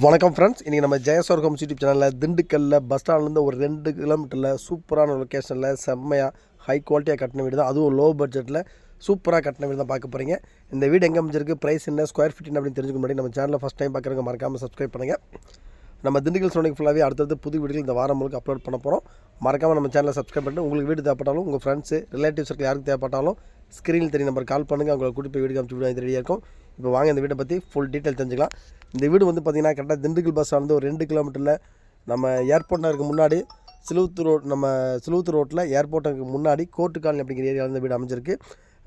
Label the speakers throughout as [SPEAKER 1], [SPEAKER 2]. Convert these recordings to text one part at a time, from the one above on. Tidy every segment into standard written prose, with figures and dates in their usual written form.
[SPEAKER 1] வணக்கம் ஃப்ரெண்ட்ஸ். இன்றைக்கி நம்ம ஜெயஸ்வர் ஹோம்ஸ் யூடியூப் சேனலில் திண்டுக்கல்லில் பஸ் ஸ்டாண்ட்லேருந்து ஒரு 2 கிலோமீட்டரில் சூப்பரான லொக்கேஷனில் செம்மையாக ஹை குவாலிட்டியாக கட்டின வீடு தான், அதுவும் லோ பட்ஜெட்டில் சூப்பராக கட்டின வீடு தான் பார்க்க போகிறீங்க. இந்த வீடு எங்கே அமைஞ்சிருக்கு, ப்ரைஸ் என்ன, ஸ்கொயர் ஃபீட் என்ன அப்படின்னு தெரிஞ்சுக்க முன்னாடி நம்ம சேனலில் ஃபஸ்ட் டைம் பார்க்குறவங்க மறக்காமல் சப்ஸ்கிரைப் பண்ணுங்கள். நம்ம திண்டுக்கல் சரௌண்டிங் ஃபுல்லாகவே அடுத்தடுத்து புது வீடுகள் இந்த வாரம் முழுக்க அப்லோட் பண்ண போகிறோம். மறக்காமல் நம்ம சேனலை சப்ஸ்கிரைப் பண்ணிட்டு உங்களுக்கு வீடு தேவைப்பட்டாலும் உங்கள் ஃப்ரெண்ட்ஸு ரிலேட்டிவ்ஸுக்கு யாருக்கு தேவைப்பட்டாலும் ஸ்க்ரீனில் தெரிய நம்பர் கால் பண்ணுங்கள். அவங்களை கூட்டி போய் வீடு காமிச்சு வீடு ரெடியாக இருக்கும். இப்போ வாங்க இந்த வீட்டை பற்றி ஃபுல் டீட்டெயில் தெரிஞ்சுக்கலாம். இந்த வீடு வந்து பார்த்திங்கன்னா கரெக்டாக திண்டுக்கல் பஸ் ஸ்டாண்ட் ஒரு 2 கிலோமீட்டரில் நம்ம ஏர்போர்ட் நகருக்கு முன்னாடி சிலுவத்தூர் ரோட்டில் ஏர்போர்ட்டுக்கு முன்னாடி கோர்ட்டு காலனி அப்படிங்கிற ஏரியாவில் இந்த வீடு அமைஞ்சிருக்கு.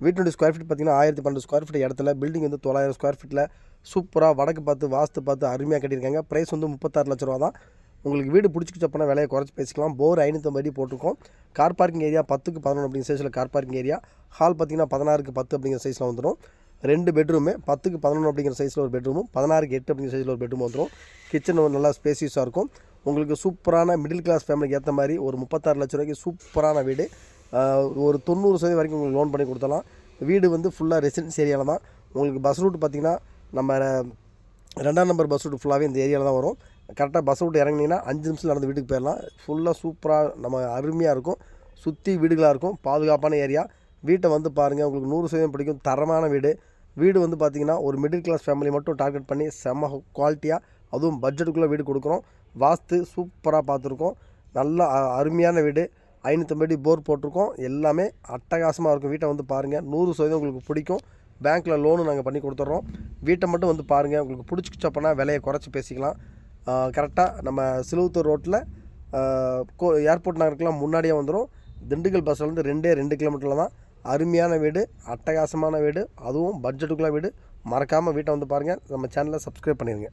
[SPEAKER 1] வீட்டுடைய ஸ்கொயர் ஃபீட் பார்த்திங்கன்னா 1012 ஸ்கொயர் ஃபீட் இடத்துல பில்டிங் வந்து 900 ஸ்கொயர் ஃபீட்டில் சூப்பராக வடக்கு பார்த்து வாஸ்து பார்த்து அருமையாக கட்டியிருக்காங்க. ப்ரைஸ் வந்து 36 லட்ச ரூபா தான். உங்களுக்கு வீடு பிடிச்சிக்கிச்சப்பனா விலையை குறைச்சி பேசிக்கலாம். போர் 550 அடி போட்டிருக்கோம். கார் பார்க்கிங் ஏரியா 10க்கு 11 அப்படிங்கிற சைஸில் கார் பார்க்கிங் ஏரியா. ஹால் பார்த்திங்கன்னா 16க்கு 10 அப்படிங்கிற சைஸில் வந்துடும். 2 பெட்ரூமு 10க்கு 11 அப்படிங்கிற சைஸில் ஒரு பெட்ரூமும் 16க்கு 8 அப்படிங்கிற சைஸில் ஒரு பெட்ரூம் வந்துடும். கிச்சன் நல்லா ஸ்பேசியஸாக இருக்கும். உங்களுக்கு சூப்பரான மிடில் கிளாஸ் ஃபேமிலிக்கு ஏற்ற மாதிரி ஒரு 36 லட்ச ரூபாய்க்கு சூப்பரான வீடு. ஒரு 90% வரைக்கும் உங்களுக்கு லோன் பண்ணி கொடுத்தலாம். வீடு வந்து ஃபுல்லாக ரெசிடென்ஸ் ஏரியாவில் தான். உங்களுக்கு பஸ் ரூட் பார்த்திங்கன்னா நம்ம 2ஆம் நம்பர் பஸ் ரூட் ஃபுல்லாகவே இந்த ஏரியாவில் தான் வரும். கரெக்டாக பஸ் ரூட் இறங்கினீங்கன்னா 5 நிமிஷத்தில் நடந்து வீட்டுக்கு போயிடலாம். ஃபுல்லாக சூப்பராக நம்ம அருமையாக இருக்கும். சுற்றி வீடுகளாக இருக்கும். பாதுகாப்பான ஏரியா. வீட்டை வந்து பாருங்கள், உங்களுக்கு 100% பிடிக்கும். தரமான வீடு. வீடு வந்து பார்த்திங்கன்னா ஒரு மிடில் கிளாஸ் ஃபேமிலி மட்டும் டார்கெட் பண்ணி செம்ம குவாலிட்டியாக அதுவும் பட்ஜெட்டுக்குள்ளே வீடு கொடுக்குறோம். வாஸ்து சூப்பராக பார்த்துருக்கோம். நல்ல அருமையான வீடு. 550 அடி போர் போட்டிருக்கோம். எல்லாமே அட்டகாசமாக இருக்கும். வீட்டை வந்து பாருங்கள், 100% உங்களுக்கு பிடிக்கும். பேங்க்கில் லோனு நாங்கள் பண்ணி கொடுத்துட்றோம். வீட்டை மட்டும் வந்து பாருங்கள், உங்களுக்கு பிடிச்சிச்சப்பனா விலையை குறைச்சி பேசிக்கலாம். கரெக்டாக நம்ம சிலுவத்தூர் ரோட்டில் ஏர்போர்ட் நகருக்குலாம் முன்னாடியே வந்துடும். திண்டுக்கல் பஸ்லேருந்து 2 கிலோமீட்டரில் தான். அருமையான வீடு, அட்டகாசமான வீடு, அதுவும் பட்ஜெட்டுக்குள்ளே வீடு. மறக்காமல் வீட்டை வந்து பாருங்கள். நம்ம சேனலை சப்ஸ்கிரைப் பண்ணிடுங்க.